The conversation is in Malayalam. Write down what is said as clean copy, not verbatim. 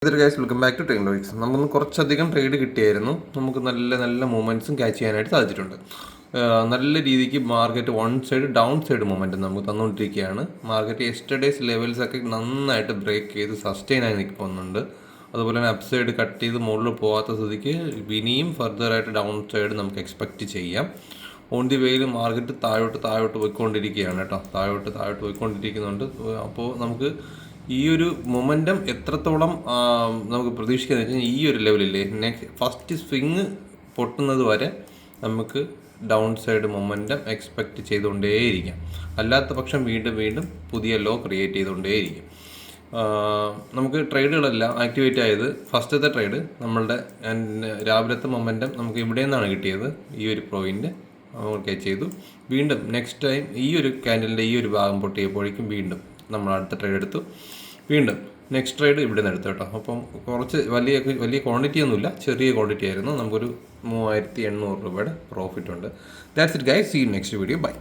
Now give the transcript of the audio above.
ഇതൊരു guys welcome back to technologies. നമുക്കൊന്ന് കുറച്ചധികം ട്രേഡ് കിട്ടിയായിരുന്നു. നമുക്ക് നല്ല നല്ല മൂവ്മെൻറ്റ്സും ക്യാച്ച് ചെയ്യാനായിട്ട് സാധിച്ചിട്ടുണ്ട്. നല്ല രീതിക്ക് market one side down side momentum നമുക്ക് തന്നുകൊണ്ടിരിക്കുകയാണ്. മാർക്കറ്റ് യെസ്റ്റർഡേയ്സ് ലെവൽസൊക്കെ നന്നായിട്ട് ബ്രേക്ക് ചെയ്ത് സസ്റ്റെയിൻ ആയി നിൽക്കുന്നുണ്ട്. അതുപോലെ തന്നെ അപ്പ് സൈഡ് കട്ട് ചെയ്ത് മുകളിൽ പോകാത്ത സ്ഥിതിക്ക് ഇനിയും ഫർദറായിട്ട് ഡൗൺ സൈഡ് നമുക്ക് എക്സ്പെക്റ്റ് ചെയ്യാം. ഓൺ ദി വേയിൽ മാർക്കറ്റ് താഴോട്ട് പോയിക്കൊണ്ടിരിക്കുകയാണ് കേട്ടോ. താഴോട്ട് പോയിക്കൊണ്ടിരിക്കുന്നുണ്ട്. അപ്പോൾ നമുക്ക് ഈ ഒരു മൊമെൻറ്റം എത്രത്തോളം നമുക്ക് പ്രതീക്ഷിക്കാന്ന് വെച്ചാൽ ഈ ഒരു ലെവലില്ലേ ഫസ്റ്റ് സ്വിങ് പൊട്ടുന്നത് വരെ നമുക്ക് ഡൗൺ സൈഡ് മൊമെൻറ്റം എക്സ്പെക്റ്റ് ചെയ്തുകൊണ്ടേയിരിക്കാം. അല്ലാത്ത പക്ഷം വീണ്ടും പുതിയ ലോ ക്രിയേറ്റ് ചെയ്തുകൊണ്ടേയിരിക്കും. നമുക്ക് ട്രേഡുകളെല്ലാം ആക്ടിവേറ്റ് ആയത് ഫസ്റ്റത്തെ ട്രേഡ് നമ്മളുടെ രാവിലത്തെ മൊമെൻറ്റം നമുക്ക് ഇവിടെ നിന്നാണ് കിട്ടിയത്. ഈ ഒരു പോയിൻ്റ് നമ്മൾ ക്യാച്ച് ചെയ്തു. വീണ്ടും നെക്സ്റ്റ് ടൈം ഈ ഒരു ക്യാൻഡലിൻ്റെ ഈ ഒരു ഭാഗം പൊട്ടിയപ്പോഴേക്കും വീണ്ടും നമ്മൾ അടുത്ത ട്രേഡ് എടുത്തു. വീണ്ടും നെക്സ്റ്റ് ട്രേഡ് ഇവിടെ നിന്ന് എടുത്തു കേട്ടോ. അപ്പം കുറച്ച് വലിയ ക്വാണ്ടിറ്റി ഒന്നുമില്ല, ചെറിയ ക്വാണ്ടിറ്റി ആയിരുന്നു. നമുക്കൊരു 3800 രൂപയുടെ പ്രോഫിറ്റ് ഉണ്ട്. That's it guys. See you next video. By.